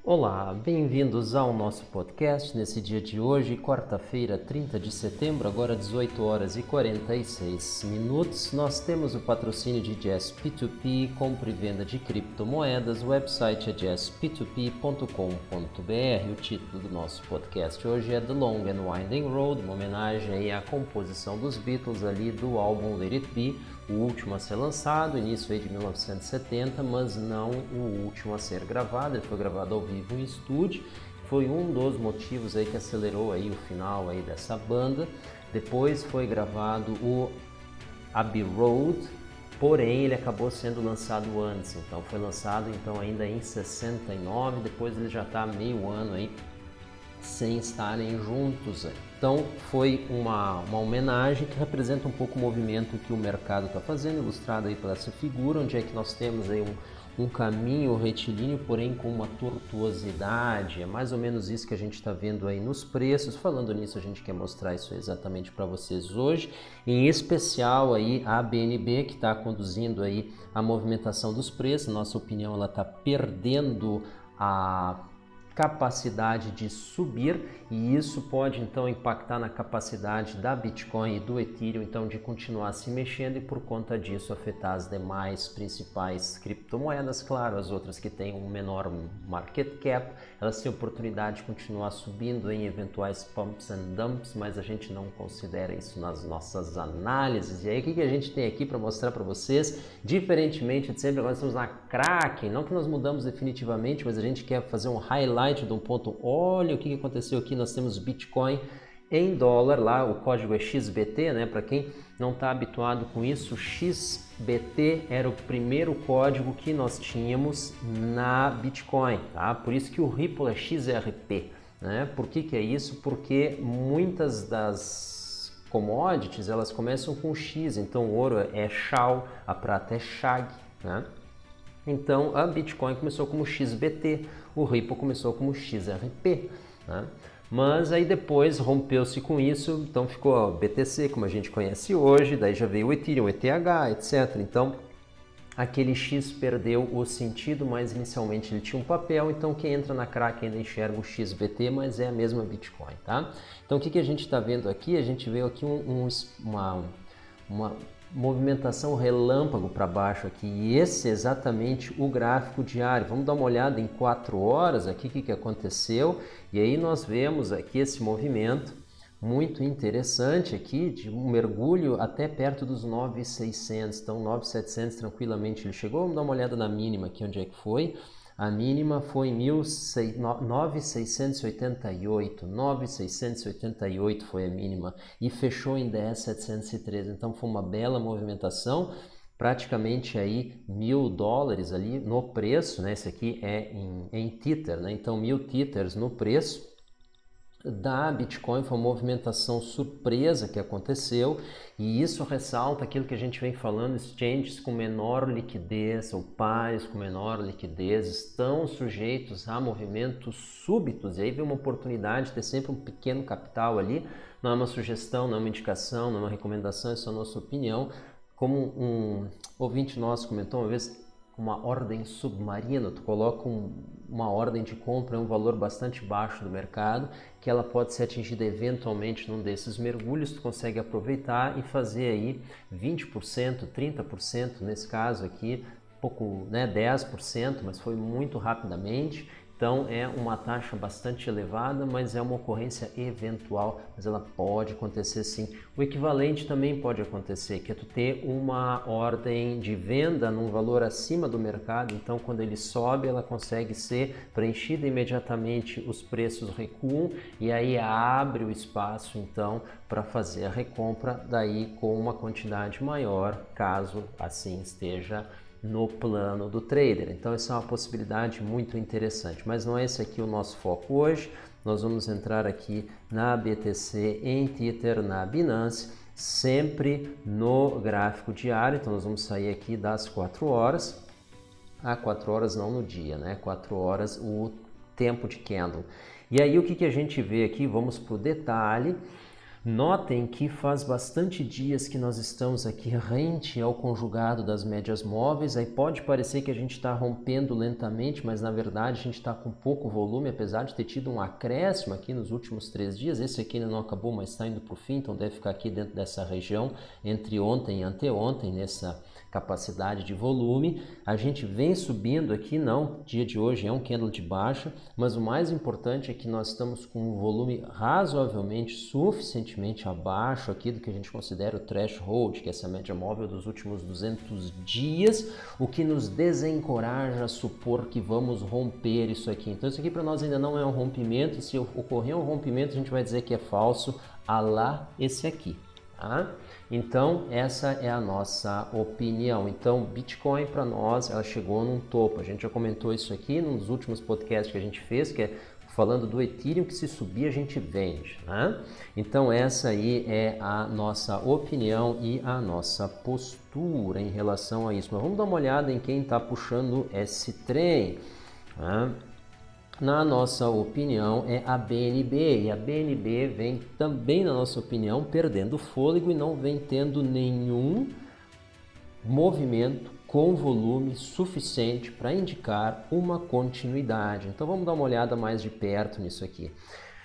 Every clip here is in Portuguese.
Olá, bem-vindos ao nosso podcast nesse dia de hoje, quarta-feira, 30 de setembro, agora 18 horas e 46 minutos. Nós temos o patrocínio de Jazz P2P, compra e venda de criptomoedas. O website é jazzp2p.com.br. O título do nosso podcast hoje é The Long and Winding Road, uma homenagem aí à composição dos Beatles ali do álbum Let It Be, o último a ser lançado, início aí de 1970, mas não o último a ser gravado. Ele foi gravado ao vivo em estúdio, foi um dos motivos aí que acelerou aí o final aí dessa banda. Depois foi gravado o Abbey Road, porém ele acabou sendo lançado antes, então foi lançado então ainda em 69, depois ele já está meio ano aí sem estarem juntos. Então foi uma homenagem que representa um pouco o movimento que o mercado está fazendo, ilustrado aí por essa figura, onde é que nós temos aí um caminho retilíneo, porém com uma tortuosidade. É mais ou menos isso que a gente está vendo aí nos preços. Falando nisso, a gente quer mostrar isso exatamente para vocês hoje, em especial aí a BNB, que está conduzindo aí a movimentação dos preços. Nossa opinião, ela está perdendo a capacidade de subir, e isso pode então impactar na capacidade da Bitcoin e do Ethereum então de continuar se mexendo, e por conta disso afetar as demais principais criptomoedas. Claro, as outras que têm um menor market cap, elas têm oportunidade de continuar subindo em eventuais pumps and dumps, mas a gente não considera isso nas nossas análises. E aí, o que a gente tem aqui para mostrar para vocês? Diferentemente de sempre, agora estamos na Kraken, não que nós mudamos definitivamente, mas a gente quer fazer um highlight de um ponto. Olha o que aconteceu aqui. Nós temos Bitcoin em dólar, lá o código é XBT, né? Para quem não está habituado com isso, XBT era o primeiro código que nós tínhamos na Bitcoin, tá? Por isso que o Ripple é XRP, né? Por que é isso? Porque muitas das commodities, elas começam com X, então o ouro é SHAL, a prata é SHAG, né? Então a Bitcoin começou como XBT, o Ripple começou como XRP, né? Mas aí depois rompeu-se com isso, então ficou a BTC como a gente conhece hoje, daí já veio o Ethereum, ETH, etc. Então aquele X perdeu o sentido, mas inicialmente ele tinha um papel, então quem entra na Kraken ainda enxerga o XBT, mas é a mesma Bitcoin, tá? Então o que a gente está vendo aqui? A gente vê aqui uma movimentação relâmpago para baixo aqui, e esse é exatamente o gráfico diário. Vamos dar uma olhada em 4 horas aqui, o que aconteceu, e aí nós vemos aqui esse movimento muito interessante aqui, de um mergulho até perto dos 9.600, então 9.700 tranquilamente ele chegou. Vamos dar uma olhada na mínima aqui, onde é que foi. A mínima foi em 9.688, 9.688 foi a mínima, e fechou em 10.713, então foi uma bela movimentação, praticamente aí $1.000 ali no preço, né? Esse aqui é em Tether, né? Então 1.000 Tethers no preço da Bitcoin. Foi uma movimentação surpresa que aconteceu, e isso ressalta aquilo que a gente vem falando: exchanges com menor liquidez ou pares com menor liquidez estão sujeitos a movimentos súbitos, e aí vem uma oportunidade de ter sempre um pequeno capital ali. Não é uma sugestão, não é uma indicação, não é uma recomendação, é só a nossa opinião. Como um ouvinte nosso comentou uma vez, uma ordem submarina, tu coloca uma ordem de compra em um valor bastante baixo do mercado, que ela pode ser atingida eventualmente num desses mergulhos, tu consegue aproveitar e fazer aí 20%, 30%, nesse caso aqui, pouco, né, 10%, mas foi muito rapidamente. Então é uma taxa bastante elevada, mas é uma ocorrência eventual, mas ela pode acontecer sim. O equivalente também pode acontecer, que é tu ter uma ordem de venda num valor acima do mercado, então quando ele sobe ela consegue ser preenchida imediatamente, os preços recuam e aí abre o espaço então para fazer a recompra, daí com uma quantidade maior, caso assim esteja no plano do trader. Então essa é uma possibilidade muito interessante, mas não é esse aqui o nosso foco hoje. Nós vamos entrar aqui na BTC, em Tether, na Binance, sempre no gráfico diário. Então nós vamos sair aqui das 4 horas, 4 horas não no dia, né? 4 horas o tempo de candle. E aí o que a gente vê aqui? Vamos para o detalhe. Notem que faz bastante dias que nós estamos aqui rente ao conjugado das médias móveis, aí pode parecer que a gente está rompendo lentamente, mas na verdade a gente está com pouco volume, apesar de ter tido um acréscimo aqui nos últimos 3 dias, esse aqui ainda não acabou, mas está indo para o fim, então deve ficar aqui dentro dessa região, entre ontem e anteontem, nessa capacidade de volume. A gente vem subindo aqui, não, dia de hoje é um candle de baixa, mas o mais importante é que nós estamos com um volume razoavelmente, suficientemente abaixo aqui do que a gente considera o threshold, que é essa média móvel dos últimos 200 dias, o que nos desencoraja a supor que vamos romper isso aqui. Então isso aqui para nós ainda não é um rompimento, se ocorrer um rompimento a gente vai dizer que é falso, a lá esse aqui. Tá? Então essa é a nossa opinião. Então Bitcoin para nós ela chegou num topo, a gente já comentou isso aqui nos últimos podcasts que a gente fez, que é falando do Ethereum, que se subir a gente vende, né? Então essa aí é a nossa opinião e a nossa postura em relação a isso. Mas vamos dar uma olhada em quem está puxando esse trem, né? Na nossa opinião é a BNB, e a BNB vem também, na nossa opinião, perdendo fôlego e não vem tendo nenhum movimento com volume suficiente para indicar uma continuidade. Então vamos dar uma olhada mais de perto nisso aqui.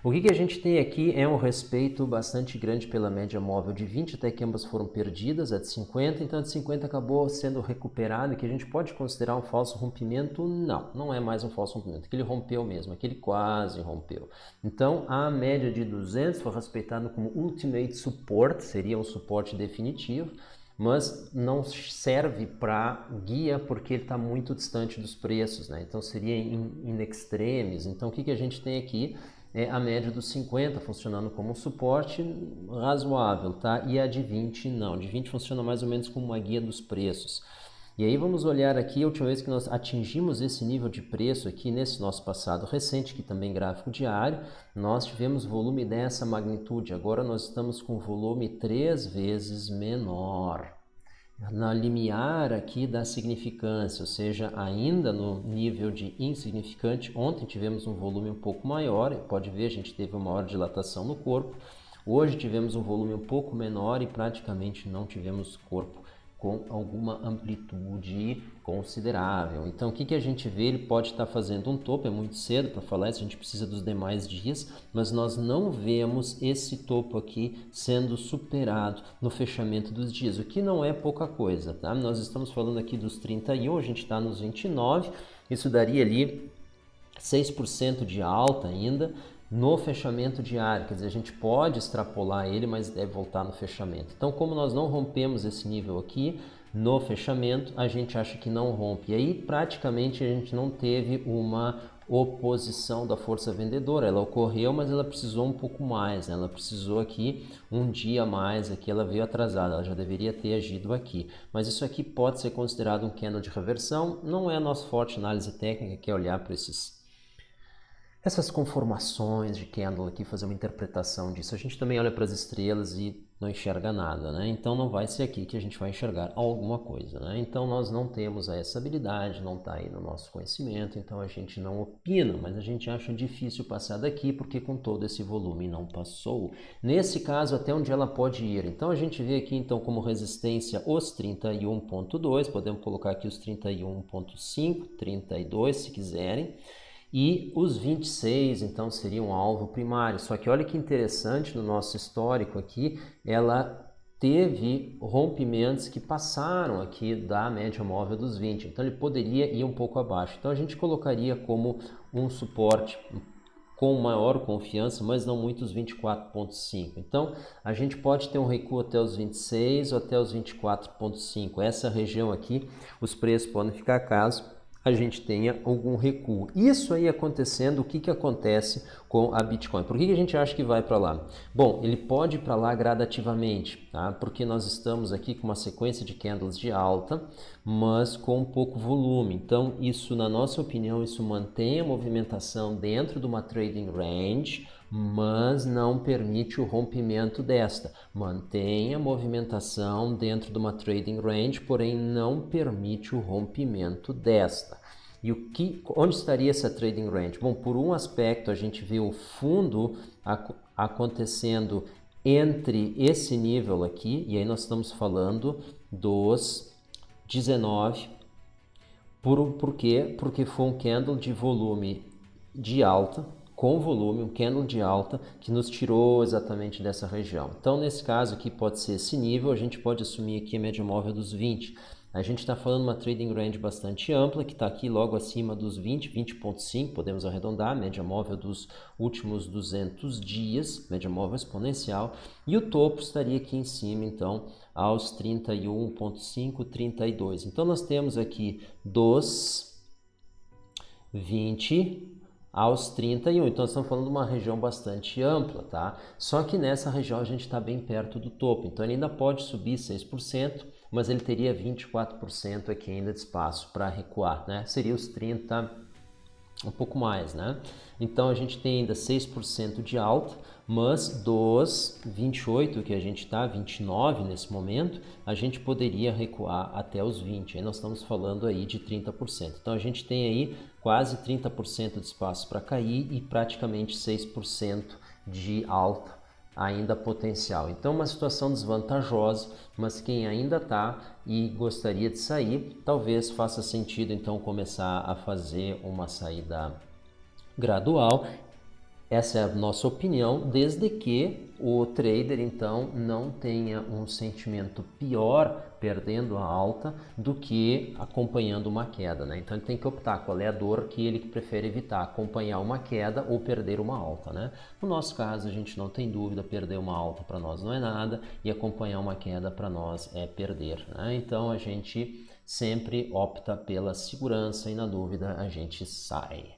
O que a gente tem aqui é um respeito bastante grande pela média móvel de 20, até que ambas foram perdidas, a de 50, então a de 50 acabou sendo recuperada, e que a gente pode considerar um falso rompimento. Não, não é mais um falso rompimento, aquele rompeu mesmo, aquele quase rompeu. Então a média de 200 foi respeitada como ultimate support, seria um suporte definitivo, mas não serve para guia porque ele está muito distante dos preços, né? Então seria in extremis. Então o que a gente tem aqui é a média dos 50 funcionando como um suporte razoável, tá? E a de 20 não, de 20 funciona mais ou menos como uma guia dos preços. E aí vamos olhar aqui a última vez que nós atingimos esse nível de preço aqui nesse nosso passado recente, que também gráfico diário, nós tivemos volume dessa magnitude, agora nós estamos com volume 3 vezes menor. Na limiar aqui da significância, ou seja, ainda no nível de insignificante, ontem tivemos um volume um pouco maior, pode ver, a gente teve uma maior dilatação no corpo, hoje tivemos um volume um pouco menor e praticamente não tivemos corpo com alguma amplitude considerável. Então o que a gente vê? Ele pode estar fazendo um topo, é muito cedo para falar isso, a gente precisa dos demais dias, mas nós não vemos esse topo aqui sendo superado no fechamento dos dias, o que não é pouca coisa, tá? Nós estamos falando aqui dos 31, a gente está nos 29, isso daria ali 6% de alta ainda no fechamento diário, quer dizer, a gente pode extrapolar ele, mas deve voltar no fechamento. Então, como nós não rompemos esse nível aqui no fechamento, a gente acha que não rompe. E aí, praticamente, a gente não teve uma oposição da força vendedora, ela ocorreu, mas ela precisou um pouco mais, né? Ela precisou aqui um dia a mais, aqui ela veio atrasada, ela já deveria ter agido aqui, mas isso aqui pode ser considerado um candle de reversão, não é a nossa forte análise técnica, que é olhar para essas conformações de candle aqui, fazer uma interpretação disso. A gente também olha para as estrelas e não enxerga nada, né? Então não vai ser aqui que a gente vai enxergar alguma coisa, né? Então nós não temos essa habilidade, não está aí no nosso conhecimento, então a gente não opina, mas a gente acha difícil passar daqui porque com todo esse volume não passou. Nesse caso, até onde ela pode ir? Então a gente vê aqui então como resistência os 31.2, podemos colocar aqui os 31.5, 32 se quiserem, e os 26, então, seriam alvo primário. Só que olha que interessante, no nosso histórico aqui, ela teve rompimentos que passaram aqui da média móvel dos 20. Então, ele poderia ir um pouco abaixo. Então, a gente colocaria como um suporte com maior confiança, mas não muito os 24.5. Então, a gente pode ter um recuo até os 26 ou até os 24.5. Essa região aqui, os preços podem ficar caso a gente tenha algum recuo. Isso aí acontecendo, o que acontece com a Bitcoin? Por que a gente acha que vai para lá? Bom, ele pode ir para lá gradativamente, tá? Porque nós estamos aqui com uma sequência de candles de alta, mas com pouco volume. Então, isso, na nossa opinião, isso mantém a movimentação dentro de uma trading range, mas não permite o rompimento desta. Mantém a movimentação dentro de uma trading range, porém não permite o rompimento desta. E onde estaria essa trading range? Bom, por um aspecto a gente vê o fundo acontecendo entre esse nível aqui, e aí nós estamos falando dos 19, por quê? Porque foi um candle de volume de alta, com volume, um candle de alta que nos tirou exatamente dessa região. Então, nesse caso aqui pode ser esse nível, a gente pode assumir aqui a média móvel dos 20. A gente está falando uma trading range bastante ampla, que está aqui logo acima dos 20, 20,5, podemos arredondar, média móvel dos últimos 200 dias, média móvel exponencial, e o topo estaria aqui em cima, então, aos 31,5, 32. Então, nós temos aqui dos 20 aos 31, então nós estamos falando de uma região bastante ampla, tá? Só que nessa região a gente está bem perto do topo, então ele ainda pode subir 6%, mas ele teria 24% aqui ainda de espaço para recuar, né? Seria os 30, um pouco mais, né? Então a gente tem ainda 6% de alta, mas dos 28 que a gente está, 29 nesse momento, a gente poderia recuar até os 20, aí nós estamos falando aí de 30%. Então a gente tem aí quase 30% de espaço para cair e praticamente 6% de alta ainda potencial. Então uma situação desvantajosa, mas quem ainda está e gostaria de sair, talvez faça sentido então começar a fazer uma saída gradual. Essa é a nossa opinião, desde que o trader então não tenha um sentimento pior perdendo a alta do que acompanhando uma queda, né? Então ele tem que optar qual é a dor que ele prefere evitar, acompanhar uma queda ou perder uma alta, né? No nosso caso, a gente não tem dúvida, perder uma alta para nós não é nada e acompanhar uma queda para nós é perder, né? Então a gente sempre opta pela segurança e na dúvida a gente sai.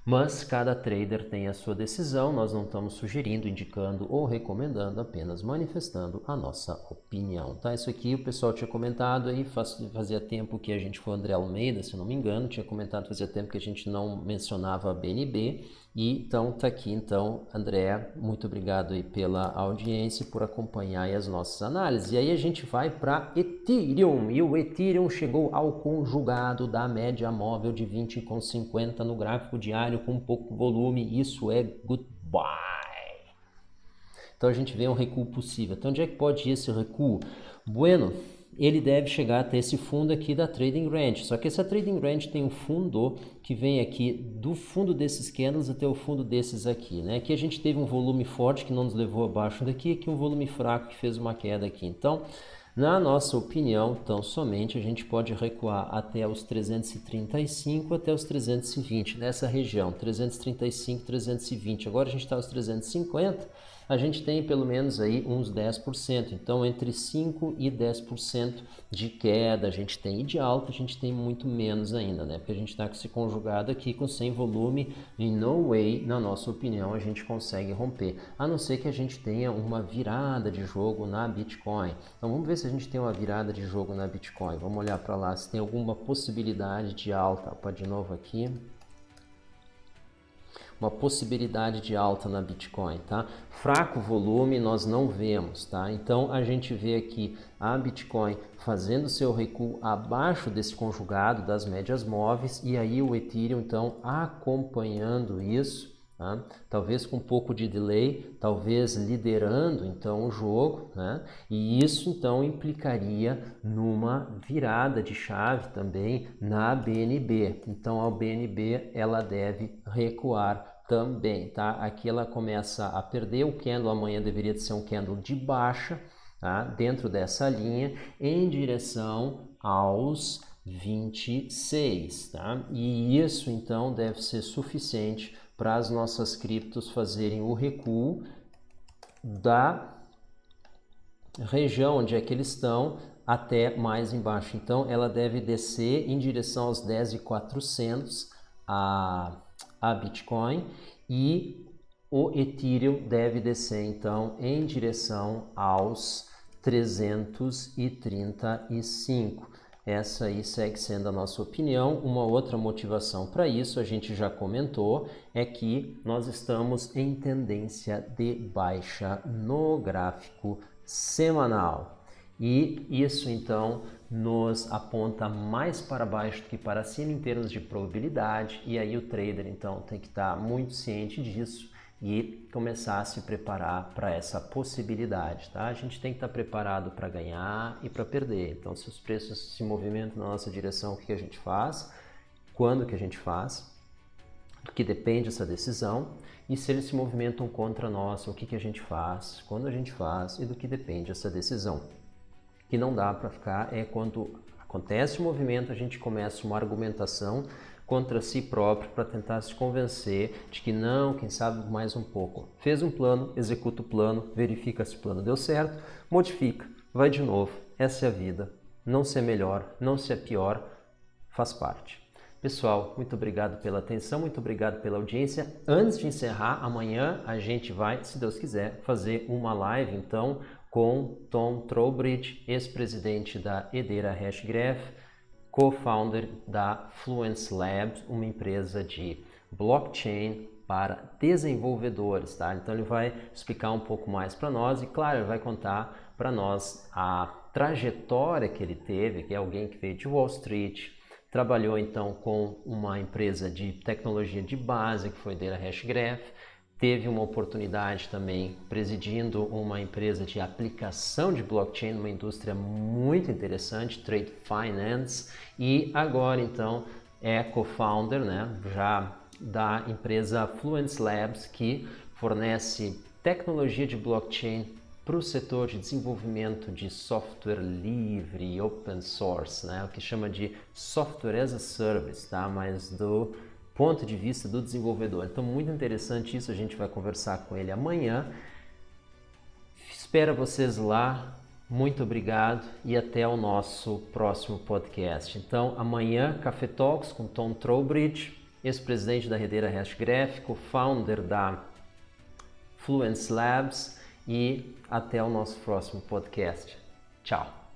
Mas cada trader tem a sua decisão, nós não estamos sugerindo, indicando ou recomendando, apenas manifestando a nossa opinião, tá? Isso aqui o pessoal tinha comentado aí, fazia tempo que a gente foi o André Almeida, se não me engano, tinha comentado fazia tempo que a gente não mencionava a BNB, e então tá aqui, então, André, muito obrigado aí pela audiência e por acompanhar aí as nossas análises. E aí a gente vai para Ethereum, e o Ethereum chegou ao conjugado da média móvel de 20,50 no gráfico diário com pouco volume, isso é goodbye. Então a gente vê um recuo possível. Então onde é que pode ir esse recuo? Bueno, ele deve chegar até esse fundo aqui da Trading Range. Só que essa Trading Range tem um fundo que vem aqui do fundo desses candles até o fundo desses aqui, né? Aqui a gente teve um volume forte que não nos levou abaixo daqui, aqui um volume fraco que fez uma queda aqui. Então, na nossa opinião, tão somente a gente pode recuar até os 335, até os 320, nessa região, 335, 320. Agora a gente está aos 350, a gente tem pelo menos aí uns 10%. Então, entre 5% e 10% de queda a gente tem, e de alta a gente tem muito menos ainda, né? Porque a gente está com esse conjugado aqui com sem volume e no way, na nossa opinião, a gente consegue romper. A não ser que a gente tenha uma virada de jogo na Bitcoin. Então, vamos ver se a gente tem uma virada de jogo na Bitcoin. Vamos olhar para lá se tem alguma possibilidade de alta. Opa, de novo aqui. Uma possibilidade de alta na Bitcoin, tá? Fraco volume nós não vemos, tá? Então a gente vê aqui a Bitcoin fazendo seu recuo abaixo desse conjugado das médias móveis e aí o Ethereum então acompanhando isso, tá? Talvez com um pouco de delay, talvez liderando então o jogo, né? E isso então implicaria numa virada de chave também na BNB. Então a BNB ela deve recuar também, tá? Aqui ela começa a perder, o candle amanhã deveria ser um candle de baixa, tá? Dentro dessa linha em direção aos 26, tá? E isso então deve ser suficiente para as nossas criptos fazerem o recuo da região onde é que eles estão até mais embaixo. Então ela deve descer em direção aos 10.400 a Bitcoin e o Ethereum deve descer então em direção aos 335. Essa aí segue sendo a nossa opinião. Uma outra motivação para isso, a gente já comentou, é que nós estamos em tendência de baixa no gráfico semanal. E isso então nos aponta mais para baixo do que para cima em termos de probabilidade, e aí o trader então tem que estar muito ciente disso e começar a se preparar para essa possibilidade, tá? A gente tem que estar preparado para ganhar e para perder. Então, se os preços se movimentam na nossa direção, o que a gente faz? Quando que a gente faz? Do que depende essa decisão. E se eles se movimentam contra nós, o que a gente faz? Quando a gente faz e do que depende essa decisão. O que não dá para ficar é quando acontece o movimento, a gente começa uma argumentação contra si próprio para tentar se convencer de que não, quem sabe mais um pouco. Fez um plano, executa o plano, verifica se o plano deu certo, modifica, vai de novo. Essa é a vida. Não ser melhor, não ser pior, faz parte. Pessoal, muito obrigado pela atenção, muito obrigado pela audiência. Antes de encerrar, amanhã a gente vai, se Deus quiser, fazer uma live, então, com Tom Trowbridge, ex-presidente da Hedera Hashgraph, co-founder da Fluence Labs, uma empresa de blockchain para desenvolvedores, tá? Então ele vai explicar um pouco mais para nós e, claro, ele vai contar para nós a trajetória que ele teve, que é alguém que veio de Wall Street, trabalhou então com uma empresa de tecnologia de base, que foi a Hedera Hashgraph, teve uma oportunidade também presidindo uma empresa de aplicação de blockchain, uma indústria muito interessante, Trade Finance, e agora então é co-founder, né, já da empresa Fluence Labs, que fornece tecnologia de blockchain para o setor de desenvolvimento de software livre e open source, né, o que chama de software as a service, tá, mas do ponto de vista do desenvolvedor. Então, muito interessante isso, a gente vai conversar com ele amanhã. Espero vocês lá, muito obrigado e até o nosso próximo podcast. Então, amanhã, Café Talks com Tom Trowbridge, ex-presidente da Hedera Hashgraph, co-founder da Fluence Labs, e até o nosso próximo podcast. Tchau!